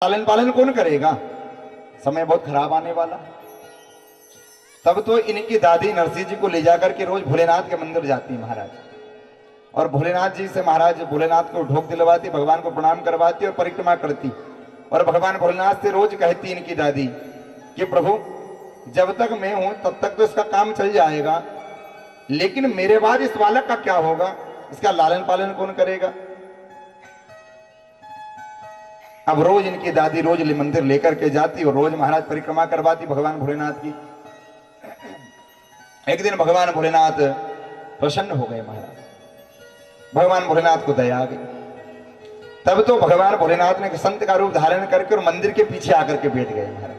पालन पालन कौन करेगा? समय बहुत खराब आने वाला। तब तो इनकी दादी नरसिंह जी को ले जाकर के रोज भोलेनाथ के मंदिर जाती महाराज, और भोलेनाथ जी से महाराज भोलेनाथ को ढोक दिलवाती, भगवान को प्रणाम करवाती और परिक्रमा करती। और भगवान भोलेनाथ से रोज कहती इनकी दादी कि प्रभु जब तक मैं हूं तब तक तो इसका काम चल जाएगा, लेकिन मेरे बाद इस बालक का क्या होगा, इसका लालन पालन कौन करेगा? अब रोज इनकी दादी रोज मंदिर लेकर के जाती और रोज महाराज परिक्रमा करवाती भगवान भोलेनाथ की। एक दिन भगवान भोलेनाथ प्रसन्न हो गए महाराज, भगवान भोलेनाथ को दया आ गई। तब तो भगवान भोलेनाथ ने संत का रूप धारण करके और मंदिर के पीछे आकर के बैठ गए महाराज।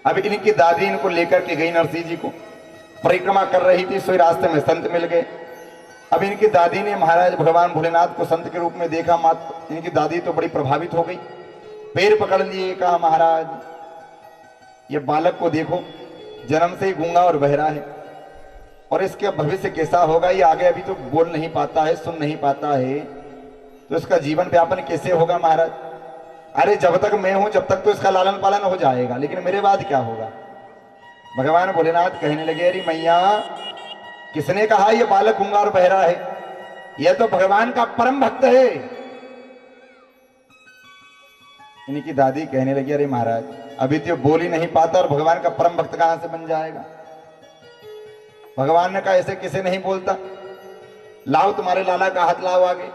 अब इनकी दादी इनको लेकर के गई, नरसिंह जी को परिक्रमा कर रही थी, सोई रास्ते में संत मिल गए। अब इनकी दादी ने महाराज भगवान भोलेनाथ को संत के रूप में देखा। मात इनकी दादी तो बड़ी प्रभावित हो गई, पैर पकड़ लिए, कहा महाराज ये बालक को देखो, जन्म से ही गूंगा और बहरा है, और इसके भविष्य कैसा होगा, ये आगे अभी तो बोल नहीं पाता है, सुन नहीं पाता है, तो इसका जीवन व्यापन कैसे होगा महाराज? अरे जब तक मैं हूं जब तक तो इसका लालन पालन हो जाएगा, लेकिन मेरे बाद क्या होगा? भगवान भोलेनाथ कहने लगे, अरे मैया किसने कहा ये बालक गूंगा और बहरा है? यह तो भगवान का परम भक्त है। इनकी दादी कहने लगी, अरे महाराज अभी तो बोल ही नहीं पाता और भगवान का परम भक्त कहां से बन जाएगा? भगवान ने कहा ऐसे किसे नहीं बोलता, लाओ तुम्हारे लाला का हाथ लाओ आगे।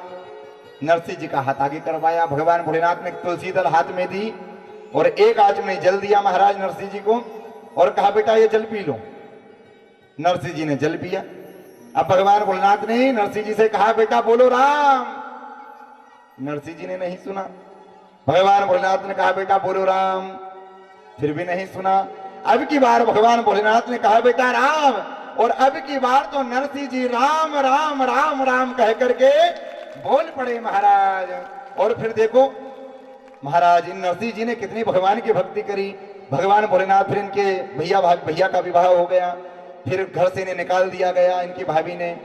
नरसिंह जी का हाथ आगे करवाया। भगवान भोलेनाथ ने तुलसी दल हाथ में दी और एक आंच में जल दिया महाराज नरसिंह जी को, और कहा बेटा ये जल पी लो। नरसिंह जी ने जल पिया। अब भगवान भोलेनाथ ने नरसिंह जी से कहा बेटा बोलो राम। नरसिंह जी ने नहीं सुना। भगवान भोलेनाथ ने कहा बेटा बोलो राम, फिर भी नहीं सुना। अब की बार भगवान भोलेनाथ ने कहा बेटा राम, और अब की बार तो नरसिंह जी राम राम राम राम कह करके बोल पड़े महाराज। और फिर देखो महाराज इन नरसिंह जी ने कितनी भगवान की भक्ति करी। भगवान भोलेनाथ फिर इनके भैया का विवाह हो गया, फिर घर से इन्हें निकाल दिया गया इनकी भाभी ने।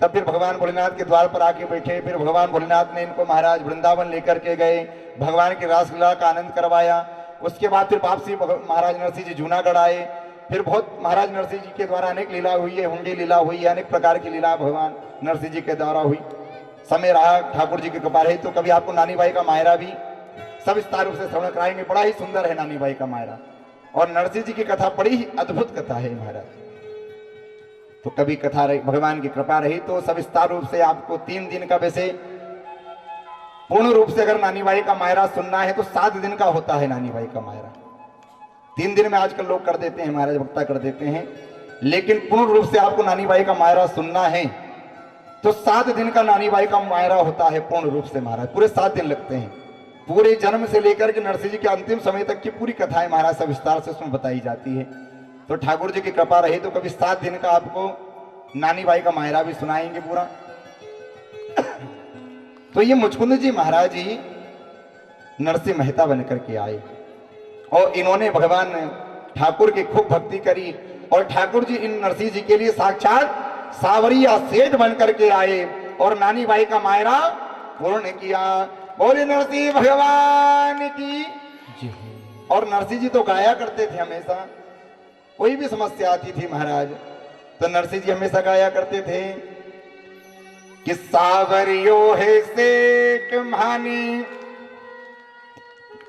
तब फिर भगवान भोलेनाथ के द्वार पर आके बैठे। फिर भगवान भोलेनाथ ने इनको महाराज वृंदावन लेकर के गए, भगवान की रासलीला का आनंद करवाया। उसके बाद फिर वापसी महाराज नरसिंह जी जूनागढ़ आए। फिर बहुत महाराज नरसिंह जी के द्वारा अनेक लीला हुई है, हुंडी लीला हुई है, अनेक प्रकार की लीला भगवान नरसिंह जी के द्वारा हुई। समय रहा ठाकुर जी की कृपा रही तो कभी आपको नानी बाई का मायरा भी सब विस्तार रूप से श्रवण कराएंगे। बड़ा ही सुंदर है नानी बाई का मायरा, और नरसिंह जी की कथा बड़ी ही अद्भुत कथा है महाराज। तो कभी कथा रही, भगवान की कृपा रही तो सविस्तार रूप से आपको 3 दिन का, वैसे पूर्ण रूप से अगर नानी बाई का मायरा सुनना है तो 7 दिन का होता है नानी बाई का मायरा। 3 दिन में आजकल लोग कर देते हैं महाराज, भक्ता कर देते हैं, लेकिन पूर्ण रूप से आपको नानी बाई का मायरा सुनना है तो 7 दिन का नानी बाई का मायरा होता है पूर्ण रूप से महाराज। पूरे 7 दिन लगते हैं। पूरे जन्म से लेकर के नरसिंह जी के अंतिम समय तक की पूरी कथाएं महाराज सब विस्तार से उसमें बताई जाती है। तो ठाकुर जी की कृपा रही तो कभी 7 दिन का आपको नानी बाई का मायरा भी सुनाएंगे पूरा। तो ये मुचकुंद जी महाराज जी नरसिंह मेहता बनकर के आए, और इन्होंने भगवान ठाकुर की खूब भक्ति करी, और ठाकुर जी इन नरसिंह जी के लिए साक्षात सावरिया सेठ बनकर के आए और नानी बाई का मायरा पूर्ण किया। बोले नरसिंह भगवान की। और नरसिंह जी तो गाया करते थे हमेशा, कोई भी समस्या आती थी महाराज तो नरसिंह जी हमेशा गाया करते थे कि सावरियो है सेठ मानी,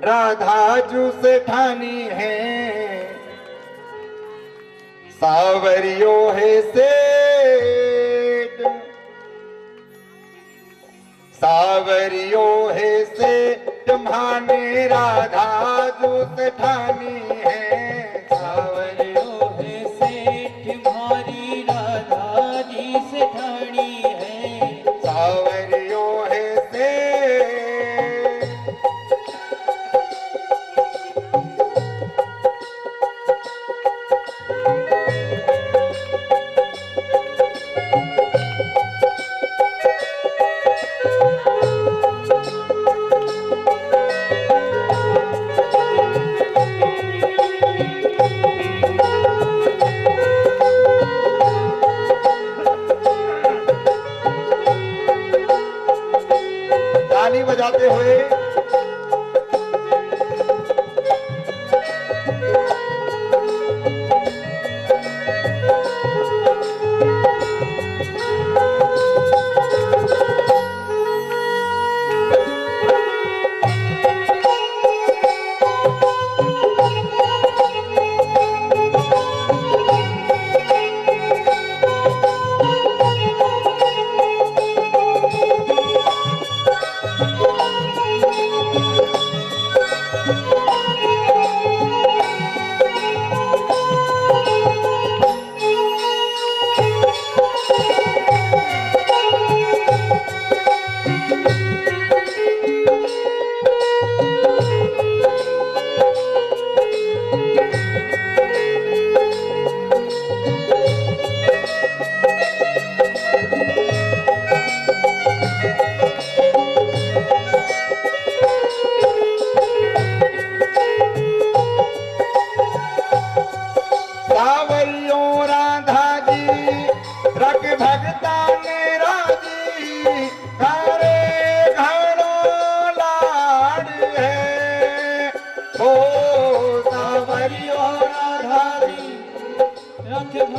राधा जू से ठानी है, सावरियो है सेठ, सावरियो है सेठ मानी, राधा जू से ठानी है, सावरियो है सेठ मारी, राधा जी से ठानी है, सावरियो है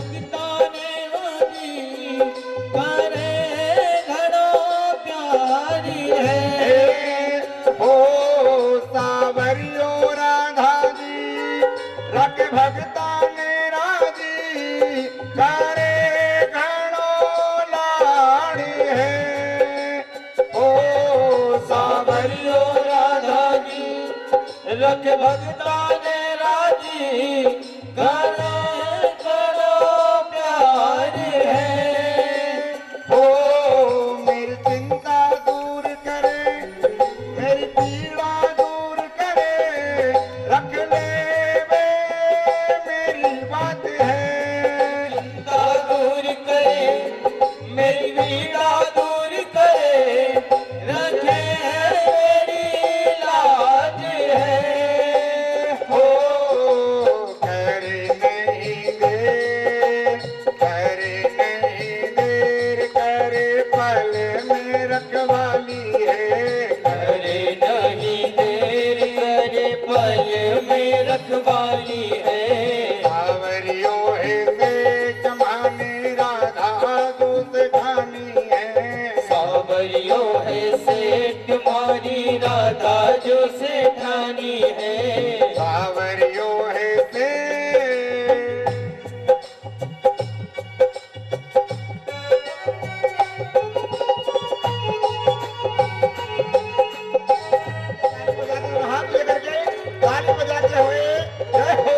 भगता ने हाजी करे घड़ो प्यारी है। ओ सावरियो राधा जी रख भगता ने राजी करे घड़ो लाड़ी है। ओ सावरियो राधा जी रख भगता ने राजी करे घड़ो प्यारी है। ओ मेरी चिंता दूर करे मेरी पीड़ा दूर करे रख ले वे मेरी बात है। चिंता दूर करे मेरी पीड़ा दूर करे रखे मेरी लाज है। हो करे नहीं देर करे नहीं देर करे पल में रखवाली है। करे नहीं देर करे पल में रखवाली है। सावरियो है से जमाने राधा दूत खानी है। सावरियो है सेठ मारी राधा जो सेठानी है। सावरियो है से हाथ लेकर के ताली बजाते हुए जय हो।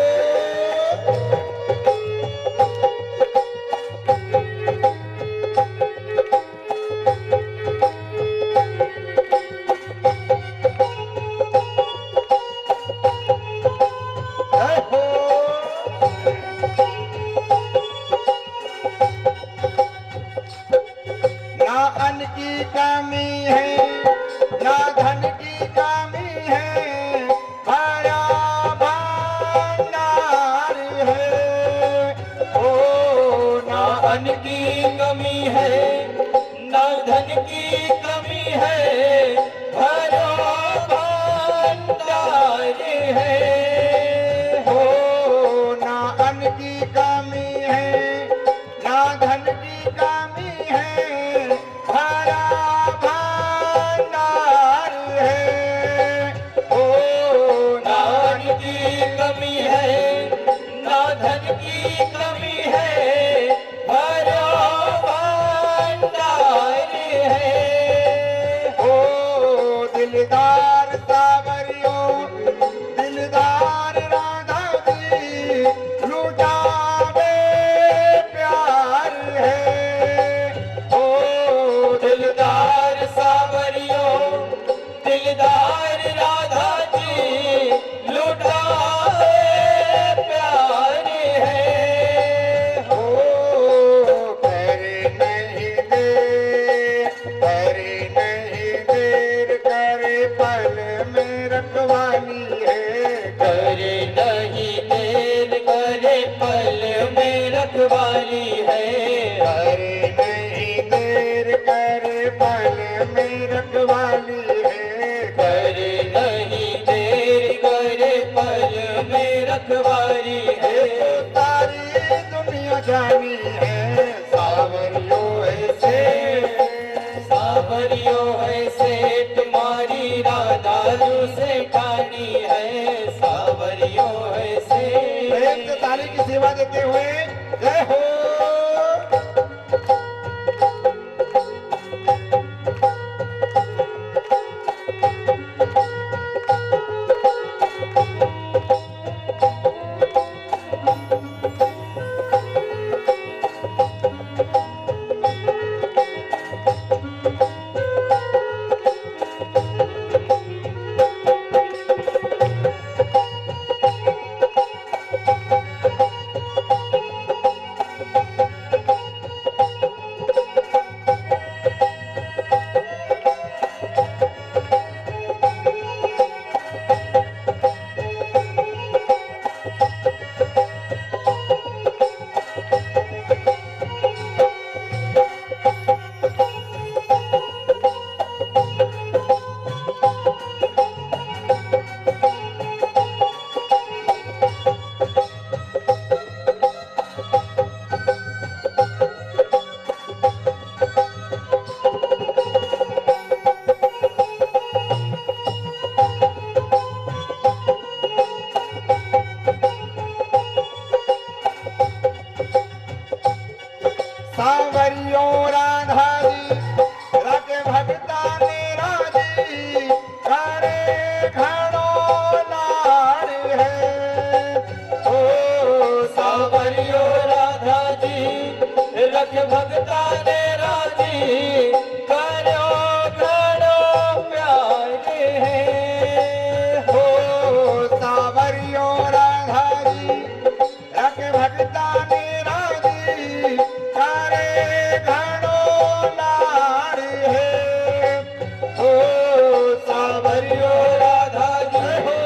जय हो। ना अन्न की कमी है ना धन की कमी है भरा भंडार है। ओ ना अन्न की कमी है न धन की कमी है भरा भंडार है। हो ना अन्न की कमी है ना धन की कमी है भरा भंडार है। ओ ना अन्न की कमी है न धन की कमी है भरा भंडार है। ओ दिलदार सावरियो दिलदार राधा जी लुटावे प्यार है। ओ दिलदार सावरियो दिलदार राधा जी लुटाए प्यार है। ओ करे नहीं देर करे नहीं देर करे पल में रखवाली है। करे नहीं देर करे पल में रखवाली है। करे नहीं देर करे पल में रखवाली है। करे नहीं देर करे पल में रखवाली है। तो सारी दुनिया जानी है सावरियो ऐसे। सावरियो है सेठ मारी राधा जो सेठानी है। सावरियो है प्रेम से सेठ ताली की सेवा देते हुए जय हो। भगता ने राजी करो घड़ो प्यारे हैं हो सावरियो राधारी रख भगता ने राजी करे घड़ो नार है हो सावरियो राधा जी हो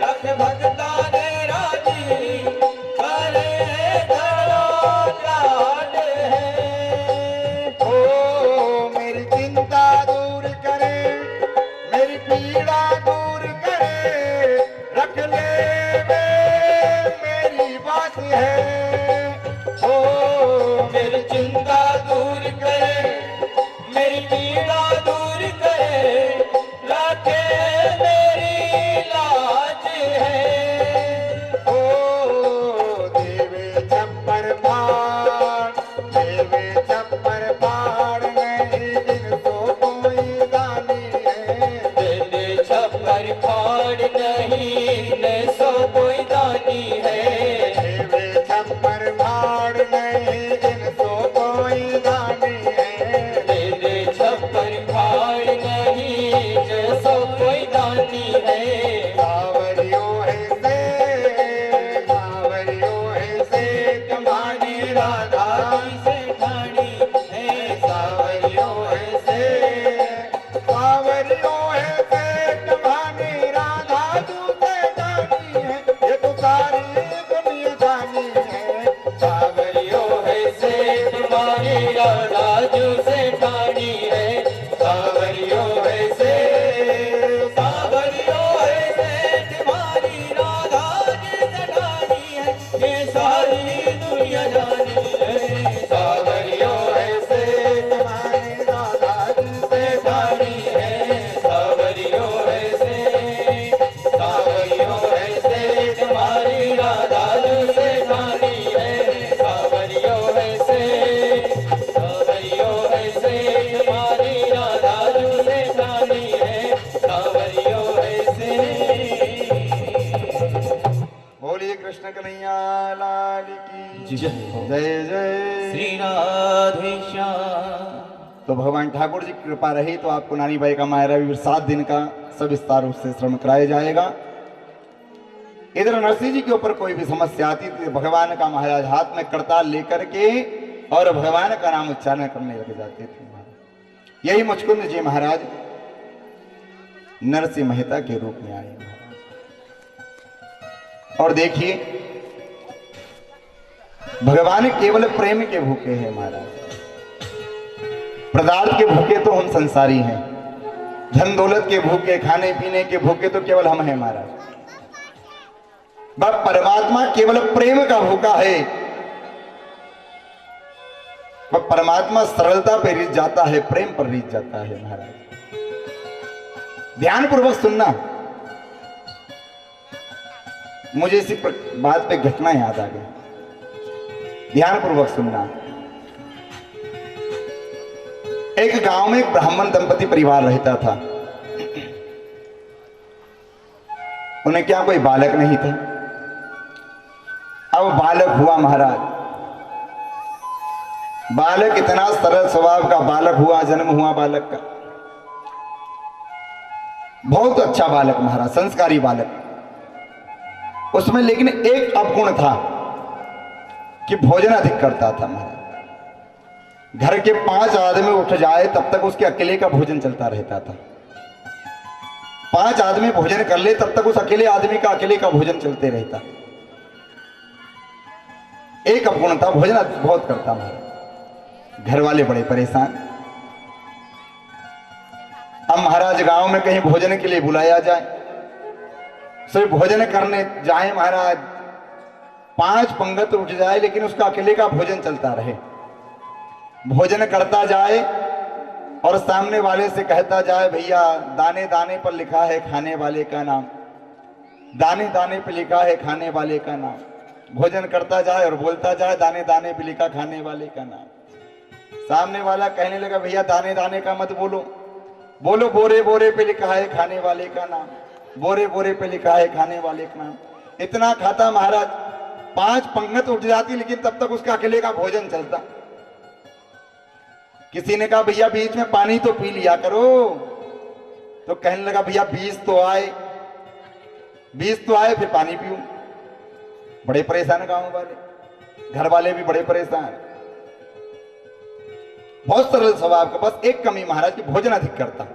रख भगता ने राजी करे घड़ो लाड है ओ मेरी चिंता दूर करे मेरी पीड़ा दूर करे रख ले वे मेरी बात है ओ मेरी चिंता दूर करे मेरी पीड़ा दूर करे रखे मेरी लाज है ओ देवे चप्पर फाड़ देवे चप्पर फाड़ नहीं जिनको कोई दानी है तेरे छप्पर फाड़ नहीं न सो कोई दानी है देवे छप्पर फाड़ नहीं जिनको कोई दानी है तेरे छप्पर फाड़ नहीं न सो कोई दानी है सावरियो है से तुम्हारी राधा से ठाणी है सावरियो है से तुम्हारी राधा तू से जानी है ये तो सारी दुनिया जानी है सावरियो है से तुम्हारी राधा जो से ठाणी है सावरियो है से तुम्हारी राधा जी से ठाणी है ये सारी दुनिया जानी है सावरियो है से तुम्हारी राधा तू से ठाणी है सावरियो है से तुम्हारी राधा जो से ठाणी है सावरियो है तुम्हारी राधा जो से ठाणी है सावरियो है बोलिए कृष्ण कन्हैया लाल की जय जय जय श्री राधे श्याम। तो भगवान ठाकुर जी की कृपा रही तो आपको नानी बाई का मायरा भी 7 दिन का सविस्तार रूप से श्रवण कराया जाएगा। इधर नरसिंह जी के ऊपर कोई भी समस्या आती तो भगवान का महाराज हाथ में करताल लेकर के और भगवान का नाम उच्चारण करने लग जाते थे। यही मुचकुंद जी महाराज नरसिंह मेहता के रूप में आए महाराज। और देखिए भगवान केवल प्रेम के भूखे हैं महाराज। पदार्थ के भूखे तो हम संसारी हैं, धन दौलत के भूखे, खाने पीने के भूखे तो केवल हम हैं महाराज। बस परमात्मा केवल प्रेम का भूखा है। वह परमात्मा सरलता पे रीझ जाता है, प्रेम पर रीझ जाता है महाराज। ध्यान पूर्वक सुनना, मुझे इसी बात पे घटना याद आ गई। ध्यान पूर्वक सुनना। एक गांव में एक ब्राह्मण दंपति परिवार रहता था। उन्हें क्या कोई बालक नहीं था। अब बालक हुआ महाराज। बालक इतना सरल स्वभाव का बालक हुआ, जन्म हुआ बालक का, बहुत अच्छा बालक महाराज, संस्कारी बालक। उसमें लेकिन एक अवगुण था कि भोजन अधिक करता था महाराज। घर के 5 आदमी उठ जाए तब तक उसके अकेले का भोजन चलता रहता था। 5 आदमी भोजन कर ले तब तक उस अकेले आदमी का अकेले का भोजन चलते रहता। एक अवगुण था, भोजन बहुत करता महाराज। घर वाले बड़े परेशान। अब महाराज गांव में कहीं भोजन के लिए बुलाया जाए, सिर्फ भोजन करने जाए महाराज, 5 पंगत उठ जाए लेकिन उसका अकेले का भोजन चलता रहे। भोजन करता जाए और सामने वाले से कहता जाए, भैया दाने दाने पर लिखा है खाने वाले का नाम, दाने दाने पर लिखा है खाने वाले का नाम। भोजन करता जाए और बोलता जाए, दाने दाने पर लिखा खाने वाले का नाम। सामने वाला कहने लगा, भैया दाने दाने का मत बोलो, बोलो बोरे बोरे पे लिखा है खाने वाले का नाम, बोरे बोरे पे लिखा है खाने वाले का नाम। इतना खाता महाराज, 5 पंगत उठ जाती लेकिन तब तक उसका अकेले का भोजन चलता। किसी ने कहा भैया बीच में पानी तो पी लिया करो, तो कहने लगा भैया बीज तो आए फिर पानी पीऊं। बड़े परेशान गांव वाले, घर वाले भी बड़े परेशान। बहुत सरल स्वभाव का, बस एक कमी महाराज की भोजन अधिक करता।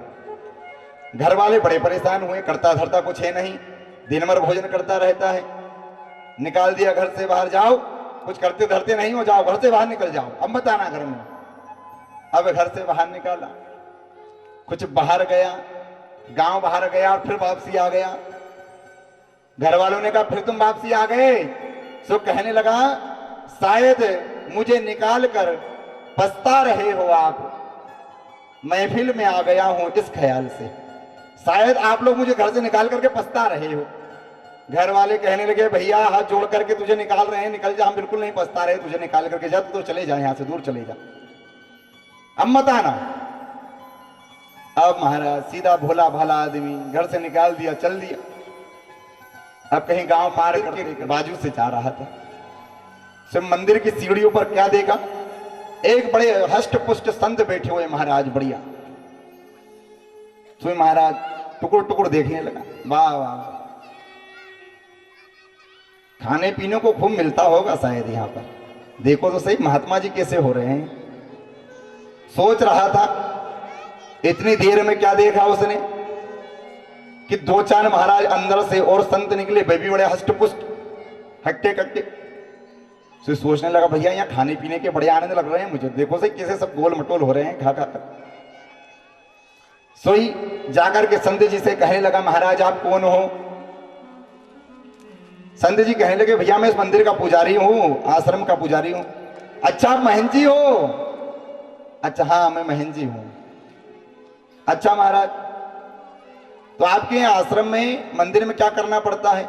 घर वाले बड़े परेशान हुए, करता धरता कुछ है नहीं, दिन भर भोजन करता रहता है। निकाल दिया घर से बाहर, जाओ कुछ करते धरते नहीं हो, जाओ घर से बाहर निकल जाओ, अब मत आना घर में। अब घर से बाहर निकाला, कुछ बाहर गया, गांव बाहर गया और फिर वापसी आ गया। घर वालों ने कहा फिर तुम वापसी आ गए? सो कहने लगा शायद मुझे निकाल कर पछता रहे हो आप, महफिल में आ गया हूं इस ख्याल से, शायद आप लोग मुझे घर से निकाल करके पछता रहे हो। घर वाले कहने लगे भैया हाथ जोड़ करके तुझे निकाल रहे हैं, निकल जा, हम बिल्कुल नहीं पछता रहे, तुझे निकाल करके जा, तो चले जा, यहां से दूर चले जा, अब मत आना। अब महाराज सीधा भोला भाला आदमी घर से निकाल दिया, चल दिया। अब कहीं गांव पार करके बाजू से जा रहा था, सिर्फ मंदिर की सीढ़ियों पर क्या देखा, एक बड़े हष्ट पुष्ट संत बैठे हुए महाराज, बढ़िया। तो महाराज टुकड़ टुकड़ देखने लगा, वाह वाह, खाने पीने को खूब मिलता होगा शायद यहाँ पर, देखो तो सही महात्मा जी कैसे हो रहे हैं। सोच रहा था इतनी देर में क्या देखा उसने कि दो चार महाराज अंदर से और संत निकले, वे भी बड़े हष्टपुष्ट हट्टे कट्टे। तो सोचने लगा भैया यहाँ खाने पीने के बड़े आनंद लग रहे हैं मुझे, देखो सही कैसे सब गोल मटोल हो रहे हैं खा खा कर। सोई जाकर के संत जी से कहने लगा महाराज आप कौन हो? संत जी कहने लगे भैया मैं इस मंदिर का पुजारी हूं, आश्रम का पुजारी हूं। अच्छा आप महंत जी हो? अच्छा हाँ मैं महंत जी हूं। अच्छा महाराज तो आपके आश्रम में मंदिर में क्या करना पड़ता है?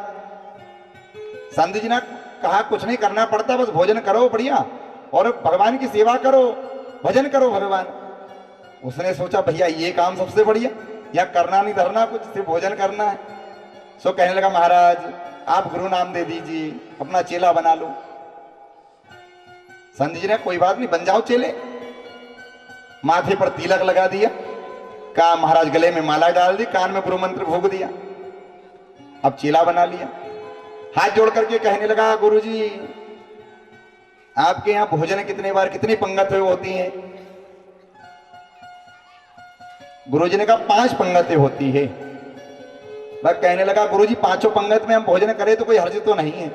संत जी ने कहा कुछ नहीं करना पड़ता, बस भोजन करो बढ़िया और भगवान की सेवा करो, भजन करो भगवान। उसने सोचा भैया ये काम सबसे बढ़िया, या करना नहीं धरना कुछ, सिर्फ भोजन करना है। सो कहने लगा महाराज आप गुरु नाम दे दीजिए, अपना चेला बना लो। संत जी ने कोई बात नहीं, बन जाओ चेले। माथे पर तिलक लगा दिया, कहा महाराज गले में माला डाल दी, कान में गुरु मंत्र भोग दिया, अब चेला बना लिया। हाथ जोड़ करके कहने लगा गुरुजी आपके यहां भोजन कितने बार कितनी पंगतें होती हैं? गुरुजी ने कहा 5 पंगतें होती है। वह कहने लगा गुरुजी 5 पंगत में हम भोजन करें तो कोई हर्ज तो नहीं है?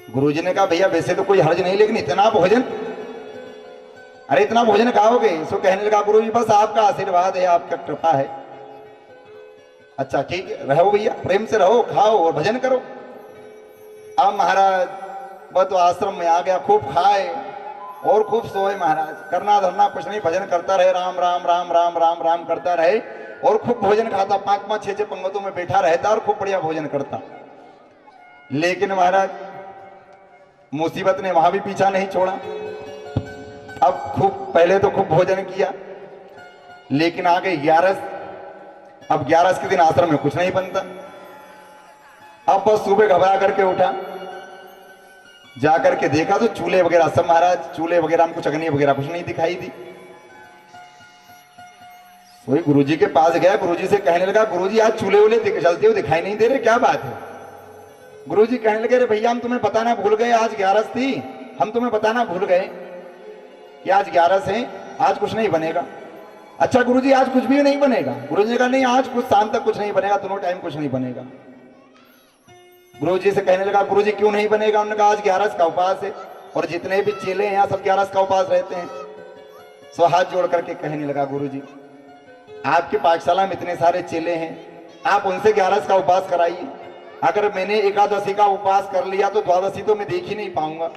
गुरुजी ने कहा भैया वैसे तो कोई हर्ज नहीं, लेकिन इतना भोजन, अरे इतना भोजन खाओगे? सो कहने लगा गुरुजी बस आपका आशीर्वाद है, आपका कृपा है। अच्छा ठीक है, रहो भैया प्रेम से रहो, खाओ और भजन करो। अब महाराज वह तो आश्रम में आ गया, खूब खाए और खूब सोए महाराज, करना धरना कुछ नहीं, भजन करता रहे, राम राम राम राम राम राम करता रहे और खूब भोजन खाता, 5-5 6-6 पंगतों में बैठा रहता और खूब बढ़िया भोजन करता। लेकिन महाराज मुसीबत ने वहां भी पीछा नहीं छोड़ा। अब खूब पहले तो खूब भोजन किया, लेकिन आ गई 11। अब 11 के दिन आश्रम में कुछ नहीं बनता। अब बस सुबह घबरा करके उठा, जाकर के देखा तो चूल्हे वगैरह सब महाराज, चूल्हे वगैरह में कुछ अग्नि वगैरह कुछ नहीं दिखाई दी। वही गुरुजी के पास गया, गुरुजी से कहने लगा गुरुजी आज चूल्हे वूल्हे जलते हुए दिखाई नहीं दे रहे, क्या बात है? गुरुजी कहने लगे अरे भैया हम तुम्हें बताना भूल गए, आज 11 थी, हम तुम्हें बताना भूल गए कि आज 11 है, आज कुछ नहीं बनेगा। अच्छा गुरुजी आज कुछ भी नहीं बनेगा? गुरुजी ने कहा नहीं आज कुछ शाम तक कुछ नहीं बनेगा, दोनों टाइम कुछ नहीं बनेगा। गुरुजी से कहने लगा गुरुजी क्यों नहीं बनेगा? उन्होंने कहा आज 11 का उपवास है और जितने भी चेले हैं यहाँ सब 11 का उपवास रहते हैं। सो हाथ जोड़ करके कहने लगा गुरुजी आपके पाठशाला में इतने सारे चेले हैं, आप उनसे 11 का उपवास कराइए। अगर मैंने एकादशी का उपवास कर लिया तो द्वादशी तो मैं देख ही नहीं पाऊंगा।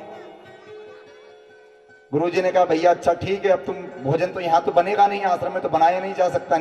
गुरुजी ने कहा भैया अच्छा ठीक है, अब तुम भोजन तो यहाँ तो बनेगा नहीं, आश्रम में तो बनाया नहीं जा सकता।